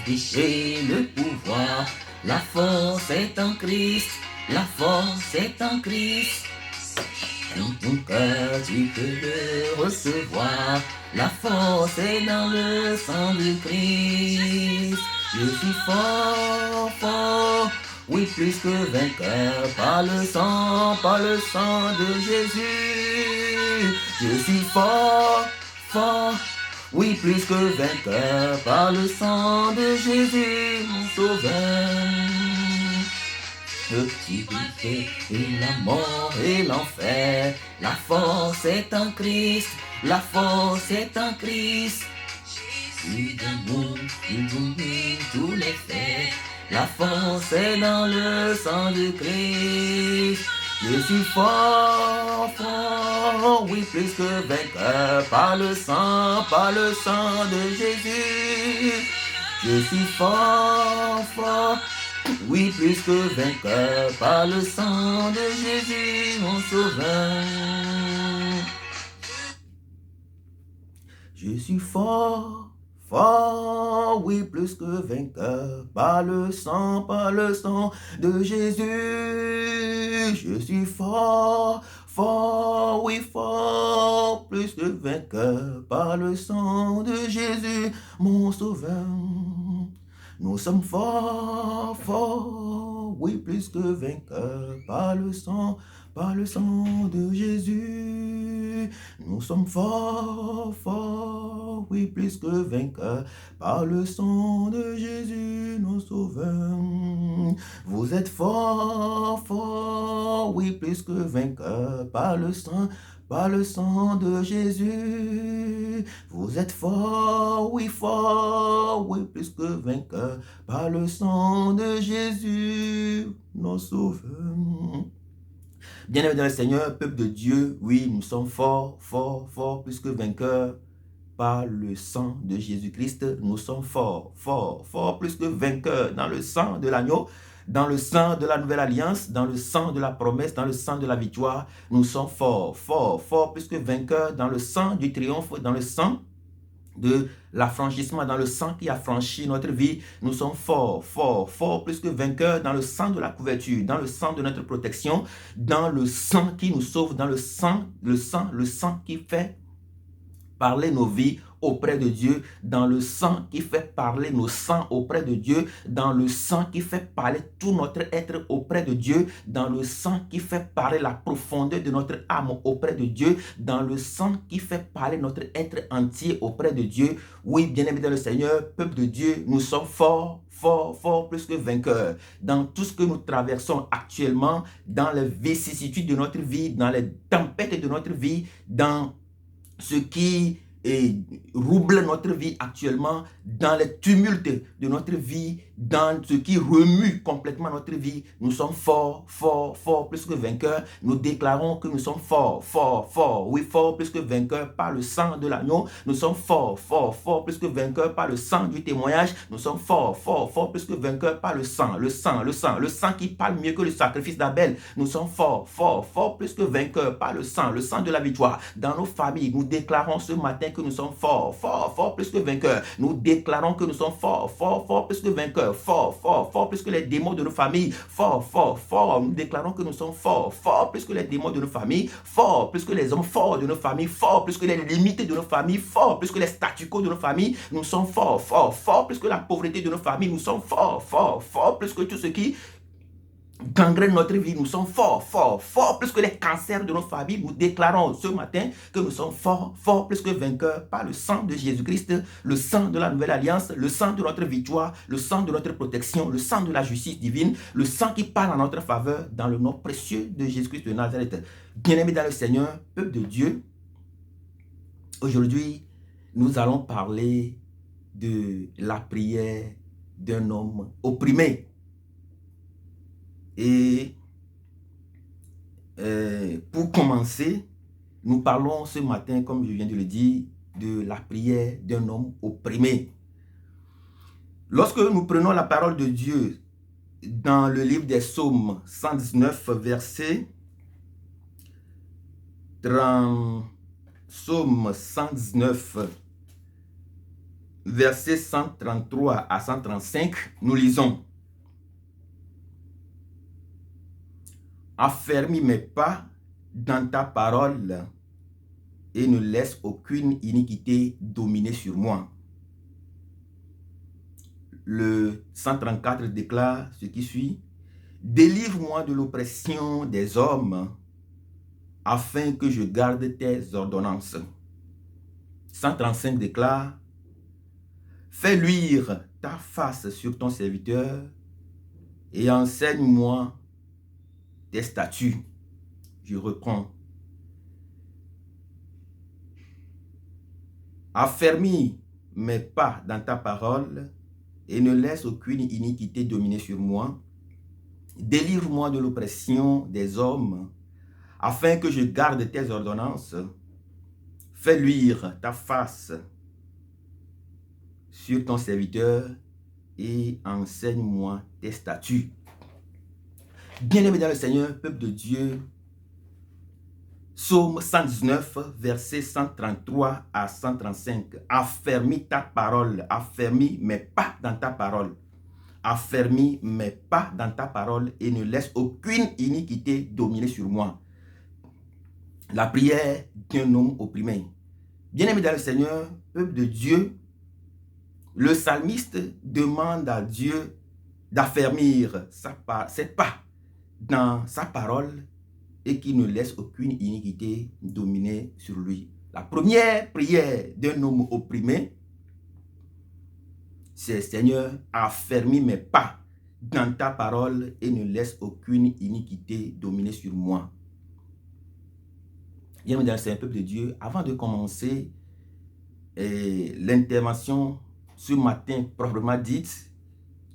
Déchez le pouvoir, la force est en Christ, la force est en Christ. Dans ton cœur, tu peux le recevoir. La force est dans le sang de Christ. Je suis fort, fort, oui, plus que vainqueur, par le sang de Jésus. Je suis fort, fort, oui, plus que vainqueur, par le sang de Jésus, mon sauveur. L'obscurité et la mort et l'enfer, la force est en Christ, la force est en Christ. Il domine tous les faits, la force est dans le sang de Christ. Je suis fort, fort, oui, plus que vainqueur, par le sang de Jésus. Je suis fort, fort, oui, plus que vainqueur, par le sang de Jésus, mon sauveur. Je suis fort, fort, oui, plus que vainqueur, par le sang de Jésus. Je suis fort, fort, oui, fort, plus que vainqueur, par le sang de Jésus, mon sauveur. Nous sommes forts, forts, oui, plus que vainqueurs, par le sang de Jésus. Nous sommes forts, forts, oui, plus que vainqueurs, par le sang de Jésus, nos sauveurs. Vous êtes forts, forts, oui, plus que vainqueurs, par le sang de Jésus. Vous êtes fort, oui, plus que vainqueur, par le sang de Jésus, nos sauveurs. Bien-aimés dans le Seigneur, peuple de Dieu, oui, nous sommes forts, forts, forts, plus que vainqueurs, par le sang de Jésus-Christ. Nous sommes forts, forts, forts, plus que vainqueurs, dans le sang de l'agneau, dans le sang de la nouvelle alliance, dans le sang de la promesse, dans le sang de la victoire. Nous sommes forts, forts, forts, plus que vainqueurs, dans le sang du triomphe, dans le sang de l'affranchissement, dans le sang qui a franchi notre vie. Nous sommes forts, forts, forts, plus que vainqueurs, dans le sang de la couverture, dans le sang de notre protection, dans le sang qui nous sauve, dans le sang qui fait parler nos vies auprès de Dieu, dans le sang qui fait parler nos sangs auprès de Dieu, dans le sang qui fait parler tout notre être auprès de Dieu, dans le sang qui fait parler la profondeur de notre âme auprès de Dieu, dans le sang qui fait parler notre être entier auprès de Dieu. Oui, bien-aimés dans le Seigneur, peuple de Dieu, nous sommes forts, forts, forts, plus que vainqueurs. Dans tout ce que nous traversons actuellement, dans les vicissitudes de notre vie, dans les tempêtes de notre vie, dans ce qui rouble notre vie actuellement, dans les tumultes de notre vie, dans ce qui remue complètement notre vie, nous sommes forts, forts, forts, plus que vainqueurs. Nous déclarons que nous sommes forts, forts, forts, oui, forts, plus que vainqueurs par le sang de l'agneau. Nous sommes forts, forts, forts, plus que vainqueurs par le sang du témoignage. Nous sommes forts, forts, forts, plus que vainqueurs par le sang qui parle mieux que le sacrifice d'Abel. Nous sommes forts, forts, forts, plus que vainqueurs par le sang de la victoire. Dans nos familles, nous déclarons ce matin que nous sommes forts, forts, forts, plus que vainqueurs. Nous déclarons que nous sommes forts, forts, forts, plus que vainqueurs. Fort, fort, fort, plus que les démons de nos familles. Fort, fort, fort. Nous déclarons que nous sommes forts, fort, plus que les démons de nos familles. Fort, plus que les hommes forts de nos familles. Fort, plus que les limites de nos familles. Fort, plus que les statu quo de nos familles. Nous sommes forts, forts, forts, plus que la pauvreté de nos familles. Nous sommes forts, forts, forts, plus que tout ce qui gangrène notre vie. Nous sommes forts, forts, forts, plus que les cancers de nos familles. Nous déclarons ce matin que nous sommes forts, forts, plus que vainqueurs par le sang de Jésus-Christ, le sang de la nouvelle alliance, le sang de notre victoire, le sang de notre protection, le sang de la justice divine, le sang qui parle en notre faveur dans le nom précieux de Jésus-Christ de Nazareth. Bien-aimés dans le Seigneur, peuple de Dieu, aujourd'hui, nous allons parler de la prière d'un homme opprimé. Et pour commencer, nous parlons ce matin, comme je viens de le dire, de la prière d'un homme opprimé. Lorsque nous prenons la parole de Dieu dans le livre des Psaumes 119, verset 30, Psaume 119, versets 133 à 135, nous lisons: Affermis mes pas dans ta parole et ne laisse aucune iniquité dominer sur moi. Le 134 déclare ce qui suit: Délivre-moi de l'oppression des hommes, afin que je garde tes ordonnances. 135 déclare: Fais luire ta face sur ton serviteur et enseigne-moi tes statuts. Je reprends. Affermis mes pas dans ta parole et ne laisse aucune iniquité dominer sur moi. Délivre-moi de l'oppression des hommes, afin que je garde tes ordonnances. Fais luire ta face sur ton serviteur et enseigne-moi tes statuts. Bien-aimés dans le Seigneur, peuple de Dieu, Psaume 119, versets 133 à 135. Affermis ta parole, affermis mes pas dans ta parole. Affermis mes pas dans ta parole et ne laisse aucune iniquité dominer sur moi. La prière d'un homme opprimé. Bien-aimé dans le Seigneur, peuple de Dieu, le psalmiste demande à Dieu d'affermir ses pas dans sa parole et qu'il ne laisse aucune iniquité dominer sur lui. La première prière d'un homme opprimé, c'est: Seigneur, affermis mes pas dans ta parole et ne laisse aucune iniquité dominer sur moi. Bien, dans le peuple de Dieu, avant de commencer l'intervention ce matin proprement dite,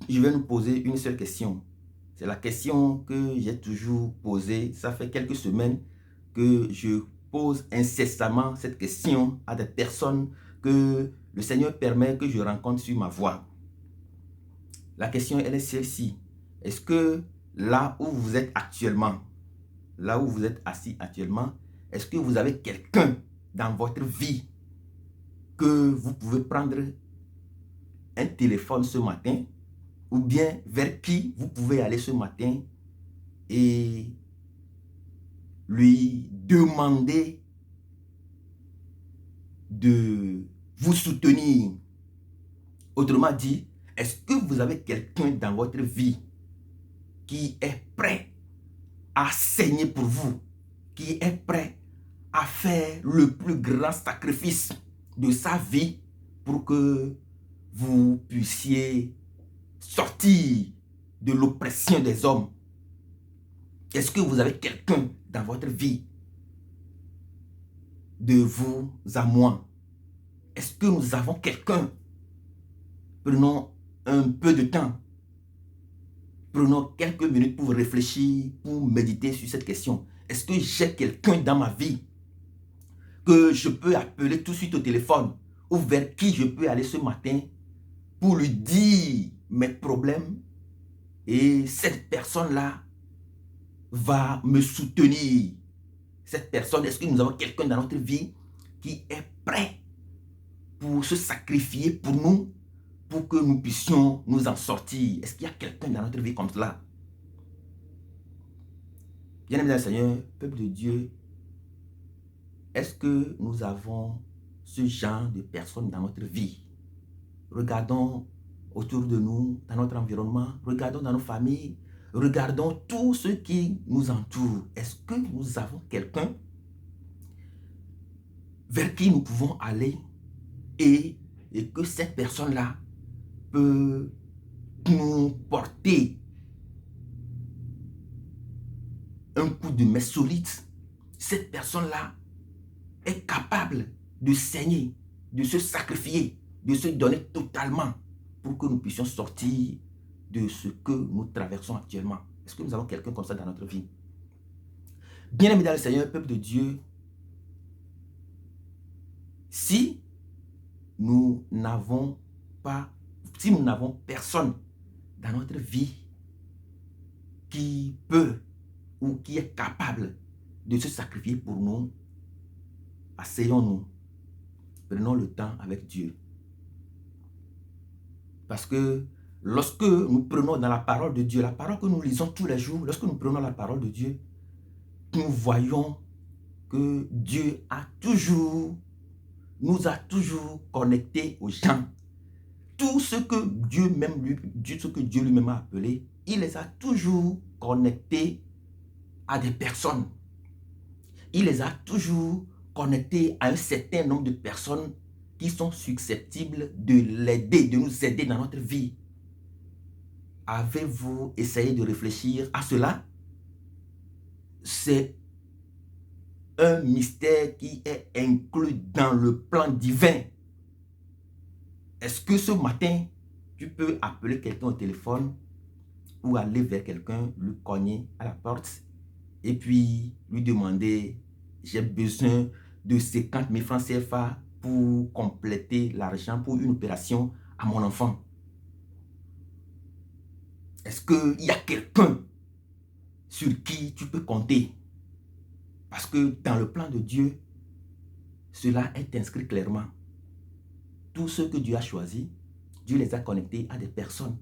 je vais nous poser une seule question. C'est la question que j'ai toujours posée. Ça fait quelques semaines que je pose incessamment cette question à des personnes que le Seigneur permet que je rencontre sur ma voie. La question, elle est celle-ci. Est-ce que là où vous êtes actuellement, là où vous êtes assis actuellement, est-ce que vous avez quelqu'un dans votre vie que vous pouvez prendre un téléphone ce matin, ou bien vers qui vous pouvez aller ce matin et lui demander de vous soutenir? Autrement dit, est-ce que vous avez quelqu'un dans votre vie qui est prêt à saigner pour vous, qui est prêt à faire le plus grand sacrifice de sa vie pour que vous puissiez sortir de l'oppression des hommes? Est-ce que vous avez quelqu'un dans votre vie, de vous à moi? Est-ce que nous avons quelqu'un? Prenons un peu de temps. Prenons quelques minutes pour réfléchir, pour méditer sur cette question. Est-ce que j'ai quelqu'un dans ma vie que je peux appeler tout de suite au téléphone, ou vers qui je peux aller ce matin pour lui dire mes problèmes, et cette personne-là va me soutenir? Cette personne, est-ce que nous avons quelqu'un dans notre vie qui est prêt pour se sacrifier pour nous, pour que nous puissions nous en sortir? Est-ce qu'il y a quelqu'un dans notre vie comme cela? Bien-aimé dans le Seigneur, peuple de Dieu, est-ce que nous avons ce genre de personnes dans notre vie? Regardons autour de nous, dans notre environnement, regardons dans nos familles, regardons tous ceux qui nous entourent. Est-ce que nous avons quelqu'un vers qui nous pouvons aller et que cette personne-là peut nous porter un coup de main solide? Cette personne-là est capable de saigner, de se sacrifier, de se donner totalement pour que nous puissions sortir de ce que nous traversons actuellement. Est-ce que nous avons quelqu'un comme ça dans notre vie? Bien-aimés dans le Seigneur, peuple de Dieu, si nous n'avons personne dans notre vie qui peut ou qui est capable de se sacrifier pour nous, asseyons-nous, prenons le temps avec Dieu. Parce que lorsque nous prenons dans la parole de Dieu, la parole que nous lisons tous les jours, lorsque nous prenons la parole de Dieu, nous voyons que Dieu nous a toujours connectés aux gens. Tout ce que Dieu lui-même a appelé, il les a toujours connectés à des personnes. Il les a toujours connectés à un certain nombre de personnes qui sont susceptibles de l'aider, de nous aider dans notre vie. Avez-vous essayé de réfléchir à cela? C'est un mystère qui est inclus dans le plan divin. Est-ce que ce matin, tu peux appeler quelqu'un au téléphone ou aller vers quelqu'un, lui cogner à la porte et puis lui demander « J'ai besoin de 50 000 francs CFA pour compléter l'argent pour une opération à mon enfant ». Est-ce qu'il y a quelqu'un sur qui tu peux compter? Parce que dans le plan de Dieu, cela est inscrit clairement. Tous ceux que Dieu a choisis, Dieu les a connectés à des personnes.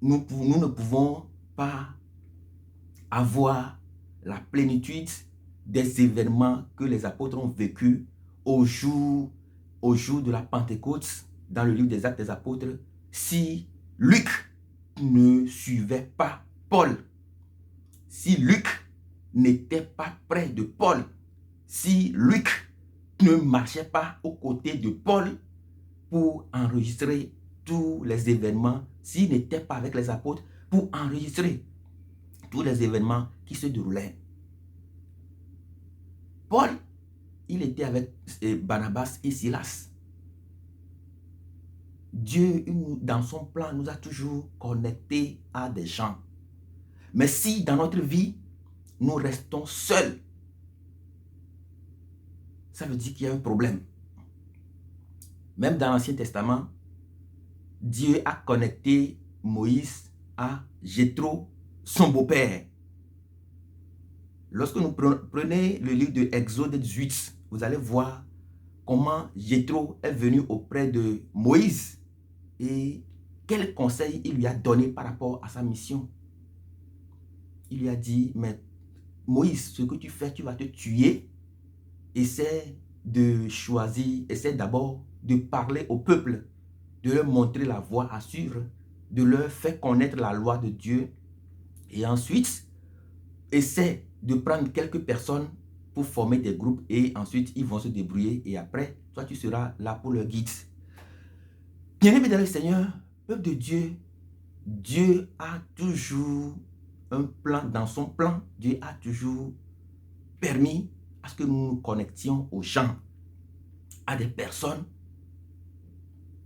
Nous ne pouvons pas avoir la plénitude des événements que les apôtres ont vécus au jour de la Pentecôte dans le livre des Actes des Apôtres si Luc ne suivait pas Paul. Si Luc n'était pas près de Paul, si Luc ne marchait pas aux côtés de Paul pour enregistrer tous les événements, s'il n'était pas avec les apôtres pour enregistrer tous les événements qui se déroulaient. Paul, il était avec Barnabas et Silas. Dieu, dans son plan, nous a toujours connectés à des gens. Mais si dans notre vie, nous restons seuls, ça veut dire qu'il y a un problème. Même dans l'Ancien Testament, Dieu a connecté Moïse à Jéthro, son beau-père. Lorsque nous prenez le livre de Exode 18, vous allez voir comment Jéthro est venu auprès de Moïse et quel conseil il lui a donné par rapport à sa mission. Il lui a dit, mais Moïse, ce que tu fais, tu vas te tuer. Essaie de choisir, essaie d'abord de parler au peuple, de leur montrer la voie à suivre, de leur faire connaître la loi de Dieu. Et ensuite, essaie de prendre quelques personnes pour former des groupes et ensuite ils vont se débrouiller et après, toi tu seras là pour leur guide. Bien-aimés dans le Seigneur, peuple de Dieu, Dieu a toujours un plan, dans son plan, Dieu a toujours permis à ce que nous nous connections aux gens, à des personnes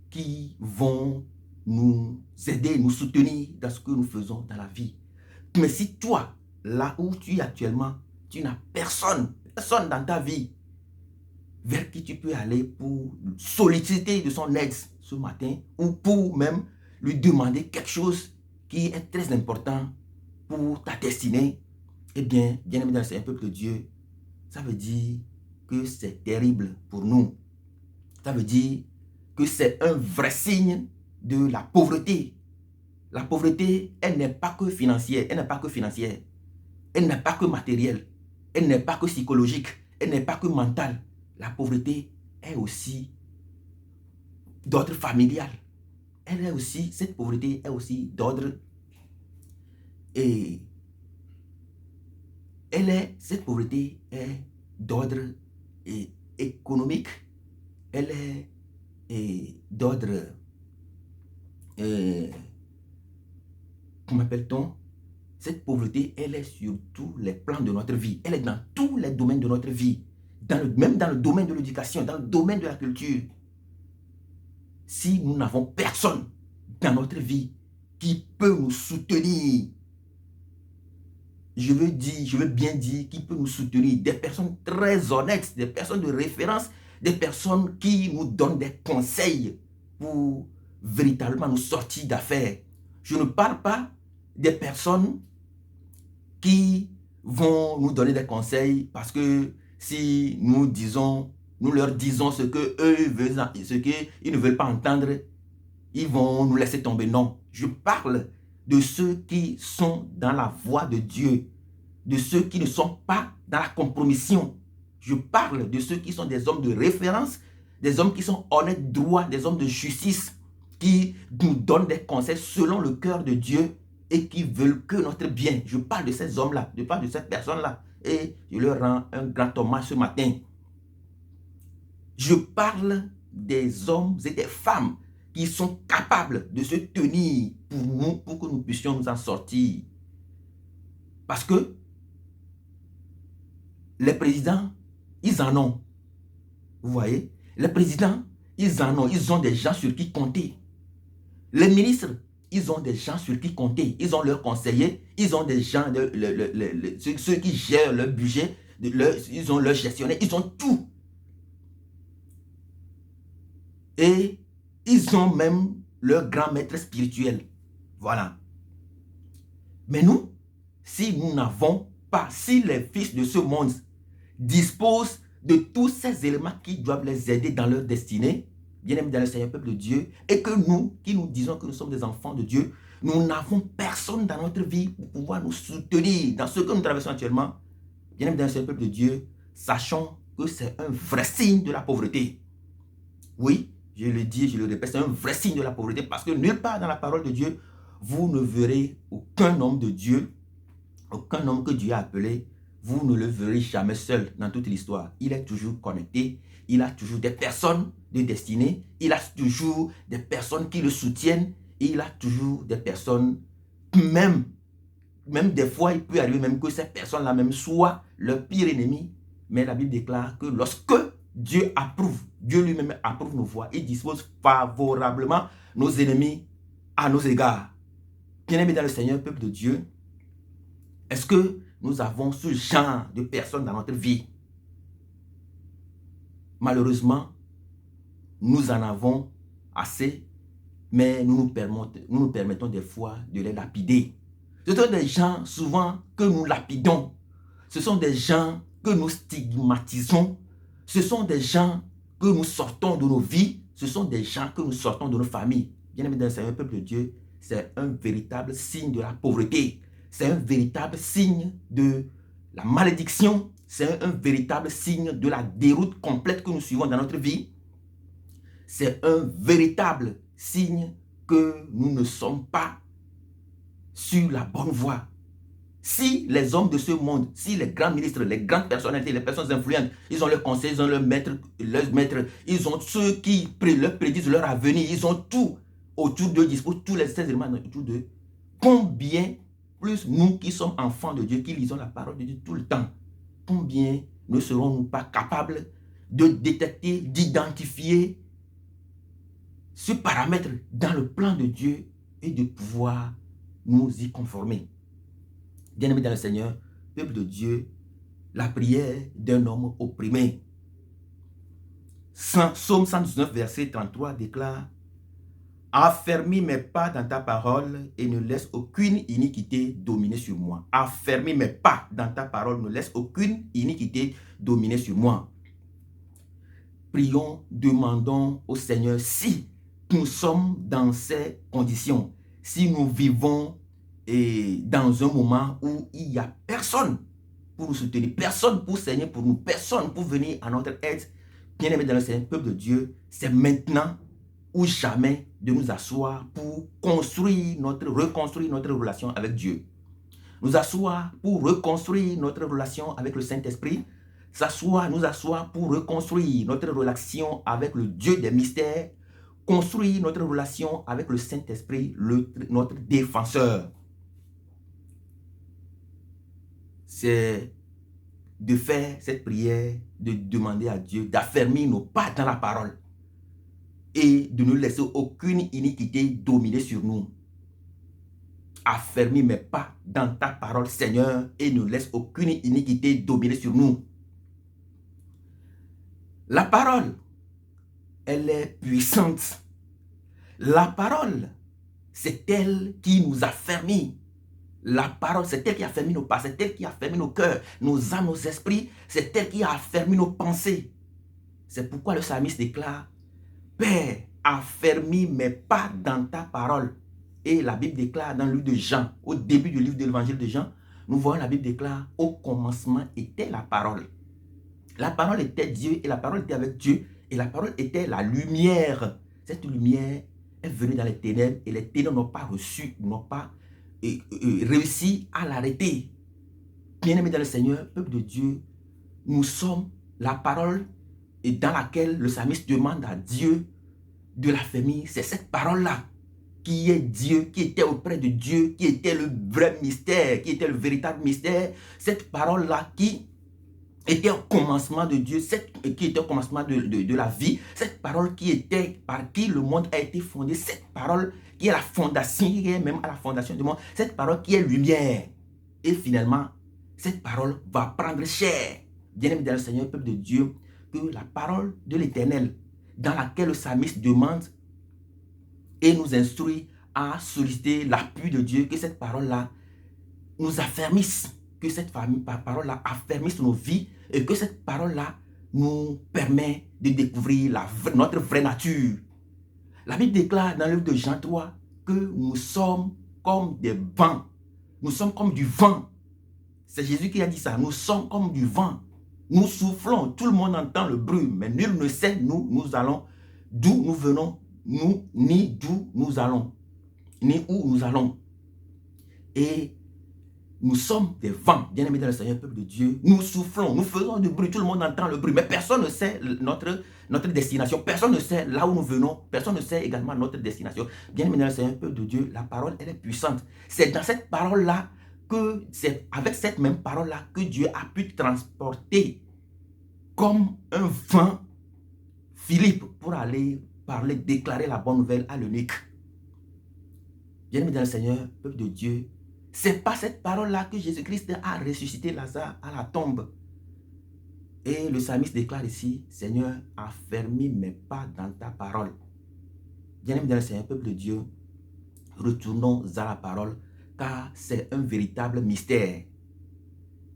qui vont nous aider, nous soutenir dans ce que nous faisons dans la vie. Mais si toi, là où tu es actuellement, tu n'as personne dans ta vie vers qui tu peux aller pour solliciter de son aide ce matin ou pour même lui demander quelque chose qui est très important pour ta destinée, eh bien aimé dans un peuple de Dieu, ça veut dire que c'est terrible pour nous. Ça veut dire que c'est un vrai signe de la pauvreté. La pauvreté, elle n'est pas que financière, elle n'est pas que financière, elle n'est pas que matérielle, elle n'est pas que psychologique, elle n'est pas que mentale. La pauvreté est aussi d'ordre familial. Cette pauvreté est aussi d'ordre cette pauvreté est d'ordre économique, elle est d'ordre, comment appelle-t-on? Cette pauvreté, elle est sur tous les plans de notre vie, elle est dans tous les domaines de notre vie, même dans le domaine de l'éducation, dans le domaine de la culture. Si nous n'avons personne dans notre vie qui peut nous soutenir, je veux bien dire qui peut nous soutenir, des personnes très honnêtes, des personnes de référence, des personnes qui nous donnent des conseils pour véritablement nous sortir d'affaires. Je ne parle pas des personnes qui vont nous donner des conseils parce que si nous nous leur disons ce qu'ils ne veulent pas entendre, ils vont nous laisser tomber. Non, je parle de ceux qui sont dans la voie de Dieu, de ceux qui ne sont pas dans la compromission. Je parle de ceux qui sont des hommes de référence, des hommes qui sont honnêtes, droits, des hommes de justice, qui nous donnent des conseils selon le cœur de Dieu et qui veulent que notre bien. Je parle de ces hommes-là, je parle de ces personnes-là et je leur rends un grand hommage ce matin. Je parle des hommes et des femmes qui sont capables de se tenir pour nous, pour que nous puissions nous en sortir. Parce que les présidents, ils en ont. Vous voyez? Les présidents, ils en ont. Ils ont des gens sur qui compter. Les ministres, ils ont des gens sur qui compter. Ils ont leurs conseillers. Ils ont des gens, ceux qui gèrent leur budget. Ils ont leurs gestionnaires. Ils ont tout. Et ils ont même leur grand maître spirituel. Voilà. Mais nous, si nous n'avons pas, si les fils de ce monde disposent de tous ces éléments qui doivent les aider dans leur destinée, bien aimé dans le Seigneur, peuple de Dieu, et que nous, qui nous disons que nous sommes des enfants de Dieu, nous n'avons personne dans notre vie pour pouvoir nous soutenir dans ce que nous traversons actuellement, bien aimé dans le Seigneur, peuple de Dieu, sachons que c'est un vrai signe de la pauvreté. Oui, je le dis, je le répète, c'est un vrai signe de la pauvreté parce que nulle part dans la parole de Dieu, vous ne verrez aucun homme de Dieu, aucun homme que Dieu a appelé, vous ne le verrez jamais seul dans toute l'histoire. Il est toujours connecté, il a toujours des personnes de destinée, il a toujours des personnes qui le soutiennent, et il a toujours des personnes, même des fois, il peut arriver même que ces personnes-là même soient leur pire ennemi, mais la Bible déclare que lorsque Dieu approuve, Dieu lui-même approuve nos voies, il dispose favorablement nos ennemis à nos égards. Bien-aimés dans le Seigneur, peuple de Dieu, est-ce que nous avons ce genre de personnes dans notre vie? Malheureusement, nous en avons assez, mais nous nous permettons des fois de les lapider. Ce sont des gens souvent que nous lapidons. Ce sont des gens que nous stigmatisons. Ce sont des gens que nous sortons de nos vies. Ce sont des gens que nous sortons de nos familles. Bien-aimés dans le Seigneur, peuple de Dieu, c'est un véritable signe de la pauvreté. C'est un véritable signe de la malédiction. C'est un véritable signe de la déroute complète que nous suivons dans notre vie. C'est un véritable signe que nous ne sommes pas sur la bonne voie. Si les hommes de ce monde, si les grands ministres, les grandes personnalités, les personnes influentes, ils ont leurs conseils, ils ont leurs maîtres, ils ont ceux qui leur prédisent leur avenir, ils ont tout autour d'eux, disposent tous les éléments autour d'eux. Combien plus nous qui sommes enfants de Dieu, qui lisons la parole de Dieu tout le temps, combien ne serons-nous pas capables de détecter, d'identifier ce paramètre dans le plan de Dieu et de pouvoir nous y conformer? Bien-aimés dans le Seigneur, peuple de Dieu, la prière d'un homme opprimé. Psaume 119, verset 33 déclare: affermis mes pas dans ta parole et ne laisse aucune iniquité dominer sur moi. Affermis mes pas dans ta parole, ne laisse aucune iniquité dominer sur moi. Prions, demandons au Seigneur si nous sommes dans ces conditions, si nous vivons dans un moment où il n'y a personne pour nous soutenir, personne pour saigner pour nous, personne pour venir à notre aide. Bien-aimés dans le Seigneur, peuple de Dieu, c'est maintenant ou jamais de nous asseoir pour reconstruire notre relation avec Dieu. Nous asseoir pour reconstruire notre relation avec le Saint-Esprit, nous asseoir pour reconstruire notre relation avec le Dieu des mystères, construire notre relation avec le Saint-Esprit, notre défenseur. C'est de faire cette prière, de demander à Dieu d'affermir nos pas dans la parole et de ne laisser aucune iniquité dominer sur nous. Affermis mes pas dans ta parole, Seigneur, et ne laisse aucune iniquité dominer sur nous. La parole, elle est puissante. La parole, c'est elle qui nous affermit. La parole, c'est elle qui a affermi nos pas, c'est elle qui a affermi nos cœurs, nos âmes, nos esprits, c'est elle qui a affermi nos pensées. C'est pourquoi le psalmiste déclare, Père, affermis mes pas dans ta parole. Et la Bible déclare dans le livre de Jean, au début du livre de l'évangile de Jean, nous voyons la Bible déclare, au commencement était la parole. La parole était Dieu et la parole était avec Dieu et la parole était la lumière. Cette lumière est venue dans les ténèbres et les ténèbres n'ont pas reçu, n'ont pas réussi à l'arrêter. Bien-aimés dans le Seigneur, peuple de Dieu, nous sommes la parole et dans laquelle le psalmiste demande à Dieu de la famille. C'est cette parole-là qui est Dieu, qui était auprès de Dieu, qui était le vrai mystère, qui était le véritable mystère. Cette parole-là qui était au commencement de Dieu, qui était au commencement de la vie, cette parole qui était par qui le monde a été fondé, cette parole qui est la fondation, qui est même à la fondation du monde, cette parole qui est lumière. Et finalement, cette parole va prendre chair. Bien-aimé dans le Seigneur, peuple de Dieu, que la parole de l'Éternel, dans laquelle le psalmiste demande et nous instruit à solliciter l'appui de Dieu, que cette parole-là nous affermisse, que cette parole-là affermisse nos vies et que cette parole-là nous permet de découvrir notre vraie nature. La Bible déclare dans le livre de Jean 3 que nous sommes comme des vents. Nous sommes comme du vent. C'est Jésus qui a dit ça. Nous sommes comme du vent. Nous soufflons. Tout le monde entend le bruit, mais nul ne sait nous allons, d'où nous venons, ni d'où nous allons, ni où nous allons. Et nous sommes des vents, bien-aimés dans le Seigneur, peuple de Dieu. Nous soufflons, nous faisons du bruit, tout le monde entend le bruit, mais personne ne sait notre destination. Personne ne sait là où nous venons. Personne ne sait également notre destination. Bien-aimés dans le Seigneur, peuple de Dieu, la parole, elle est puissante. C'est dans cette parole-là c'est avec cette même parole-là que Dieu a pu transporter comme un vent Philippe pour aller parler, déclarer la bonne nouvelle à l'eunuque. Bien-aimés dans le Seigneur, peuple de Dieu, c'est pas cette parole-là que Jésus-Christ a ressuscité Lazare à la tombe. Et le psalmiste déclare ici, Seigneur, affermis mes pas dans ta parole. Bien-aimés dans le Seigneur, peuple de Dieu, retournons à la parole, car c'est un véritable mystère.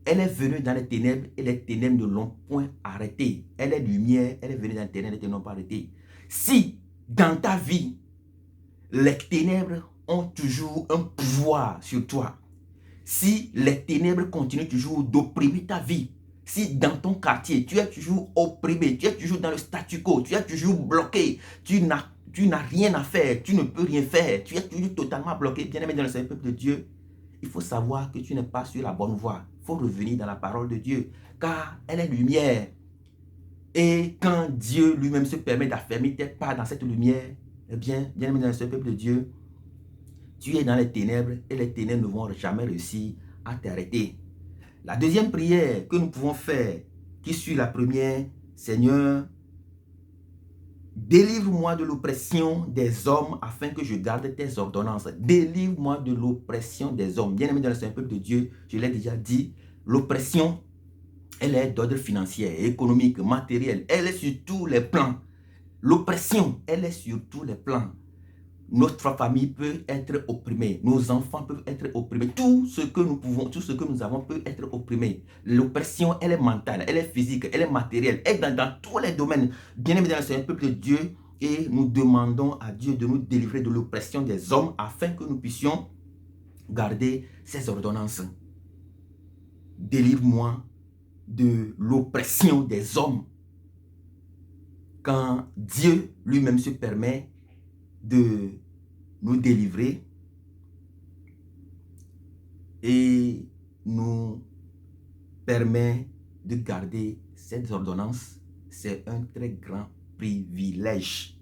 Elle est venue dans les ténèbres et les ténèbres ne l'ont point arrêtée. Elle est lumière, elle est venue dans les ténèbres et les ténèbres n'ont pas arrêté. Si dans ta vie, les ténèbres ont toujours un pouvoir sur toi, si les ténèbres continuent toujours d'opprimer ta vie, si dans ton quartier, tu es toujours opprimé, tu es toujours dans le statu quo, tu es toujours bloqué, tu n'as rien à faire, tu ne peux rien faire, tu es toujours totalement bloqué, bien-aimé dans le Seigneur, peuple de Dieu, il faut savoir que tu n'es pas sur la bonne voie. Il faut revenir dans la parole de Dieu, car elle est lumière. Et quand Dieu lui-même se permet d'affermir tes pas dans cette lumière, eh bien, bien-aimé dans le Seigneur, peuple de Dieu, tu es dans les ténèbres et les ténèbres ne vont jamais réussir à t'arrêter. La deuxième prière que nous pouvons faire, qui suit la première, Seigneur, délivre-moi de l'oppression des hommes afin que je garde tes ordonnances. Délivre-moi de l'oppression des hommes. Bien-aimé dans le Saint peuple de Dieu, je l'ai déjà dit, l'oppression, elle est d'ordre financier, économique, matériel. Elle est sur tous les plans. L'oppression, elle est sur tous les plans. Notre famille peut être opprimée, nos enfants peuvent être opprimés, tout ce que nous pouvons, tout ce que nous avons peut être opprimé. L'oppression, elle est mentale, elle est physique, elle est matérielle, elle est dans tous les domaines. Bien-aimé dans le Seigneur, peuple de Dieu, et nous demandons à Dieu de nous délivrer de l'oppression des hommes afin que nous puissions garder ses ordonnances. Délivre-moi de l'oppression des hommes. Quand Dieu lui-même se permet de nous délivrer et nous permet de garder cette ordonnance, c'est un très grand privilège.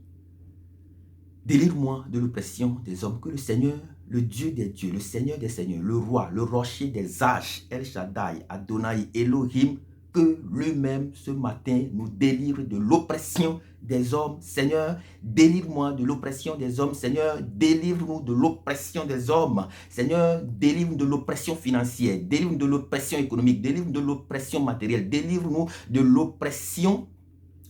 Délivre-moi de l'oppression des hommes, que le Seigneur, le Dieu des dieux, le Seigneur des seigneurs, le roi, le rocher des âges, El Shaddai, Adonai, Elohim, que lui-même ce matin nous délivre de l'oppression des hommes. Seigneur, délivre-moi de l'oppression des hommes. Seigneur, délivre-nous de l'oppression des hommes. Seigneur, délivre-nous de l'oppression financière, délivre-nous de l'oppression économique, délivre-nous de l'oppression matérielle, délivre-nous de l'oppression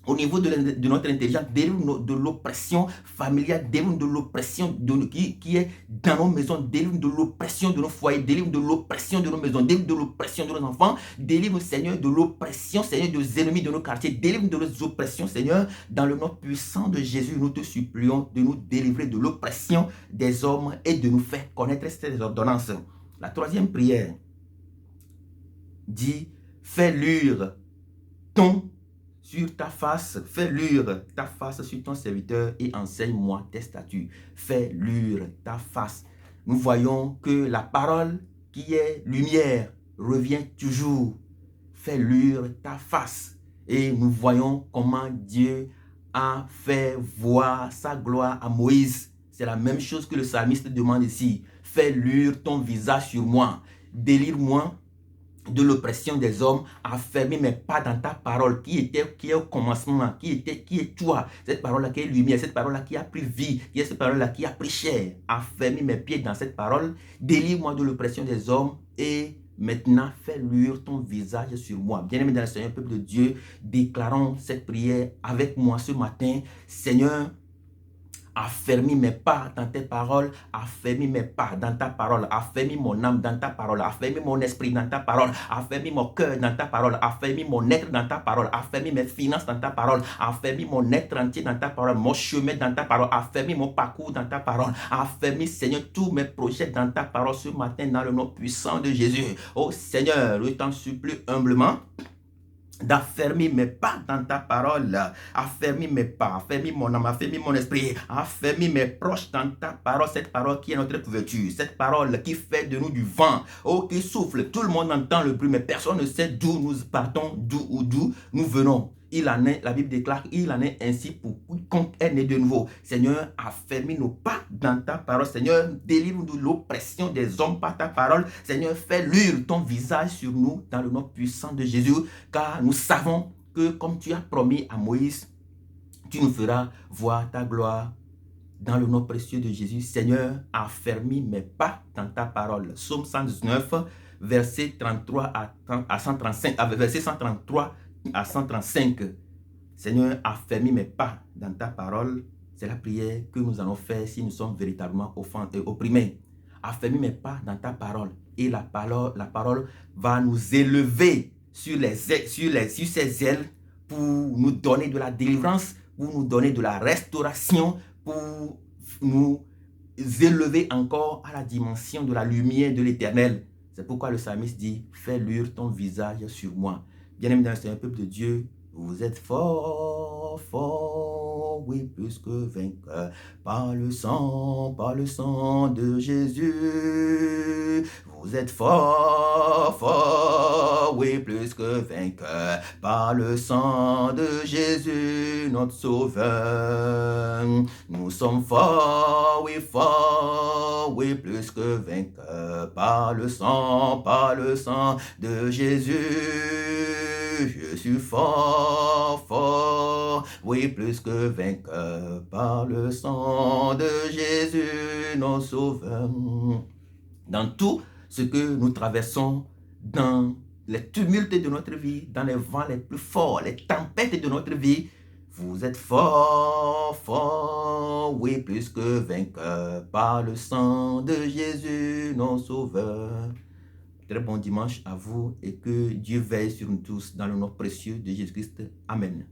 au niveau de notre intelligence, délivre-nous de l'oppression familiale, délivre-nous de l'oppression qui est dans nos maisons, délivre-nous de l'oppression de nos foyers, délivre-nous de l'oppression de nos maisons, délivre-nous de l'oppression de nos enfants, délivre-nous, Seigneur, de l'oppression, Seigneur, des ennemis de nos quartiers, délivre-nous de nos oppressions, Seigneur, dans le nom puissant de Jésus, nous te supplions de nous délivrer de l'oppression des hommes et de nous faire connaître ces ordonnances. La troisième prière dit, fais luire ton sur ta face, fais luire ta face sur ton serviteur et enseigne-moi tes statuts. Fais luire ta face. Nous voyons que la parole qui est lumière revient toujours. Fais luire ta face. Et nous voyons comment Dieu a fait voir sa gloire à Moïse. C'est la même chose que le psalmiste demande ici. Fais luire ton visage sur moi. Délivre-moi de l'oppression des hommes, affermis mes pas dans ta parole qui est au commencement, qui est toi, cette parole-là qui est lumière, cette parole-là qui a pris vie, qui est cette parole-là qui a pris chair, affermis mes pieds dans cette parole, délivre-moi de l'oppression des hommes et maintenant fais luire ton visage sur moi. Bien-aimé dans le Seigneur, peuple de Dieu, déclarons cette prière avec moi ce matin. Seigneur, affermis mes pas dans tes paroles, affermis mes pas dans ta parole, affermis mon âme dans ta parole, affermis mon esprit dans ta parole, affermis mon cœur dans ta parole, affermis mon être dans ta parole, affermis mes finances dans ta parole, affermis mon être entier dans ta parole, mon chemin dans ta parole, affermis mon parcours dans ta parole, affermis, Seigneur, tous mes projets dans ta parole ce matin dans le nom puissant de Jésus. Oh Seigneur, je t'en supplie humblement d'affermir mes pas dans ta parole, affermir mes pas, affermir mon âme, affermir mon esprit, affermir mes proches dans ta parole, cette parole qui est notre couverture, cette parole qui fait de nous du vent, oh qui souffle, tout le monde entend le bruit, mais personne ne sait d'où nous partons, d'où nous venons. Il en est, la Bible déclare, il en est ainsi pour quiconque est né de nouveau. Seigneur, affermis nos pas dans ta parole. Seigneur, délivre-nous de l'oppression des hommes par ta parole. Seigneur, fais luire ton visage sur nous dans le nom puissant de Jésus, car nous savons que comme tu as promis à Moïse, tu nous feras voir ta gloire dans le nom précieux de Jésus. Seigneur, affermis mes pas dans ta parole. Psaume 119, verset 33 à 135, verset 133 à 135. Seigneur, affermis mes pas dans ta parole. C'est la prière que nous allons faire si nous sommes véritablement opprimés. Affermis mes pas dans ta parole. Et la parole va nous élever sur ses ailes pour nous donner de la délivrance, pour nous donner de la restauration, pour nous élever encore à la dimension de la lumière de l'Éternel. C'est pourquoi le psalmiste dit, fais luire ton visage sur moi. Bien-aimé dans le Seigneur, peuple de Dieu, vous êtes fort, fort, oui, plus que vainqueur, par le sang de Jésus. Vous êtes fort, fort, oui, plus que vainqueur, par le sang de Jésus, notre Sauveur. Nous sommes forts, oui, plus que vainqueur, par le sang de Jésus. Je suis fort, fort, oui, plus que vainqueur, par le sang de Jésus, notre Sauveur. Dans tout ce que nous traversons, dans les tumultes de notre vie, dans les vents les plus forts, les tempêtes de notre vie, vous êtes fort, fort, oui, plus que vainqueur, par le sang de Jésus, notre Sauveur. Très bon dimanche à vous et que Dieu veille sur nous tous dans le nom précieux de Jésus-Christ. Amen.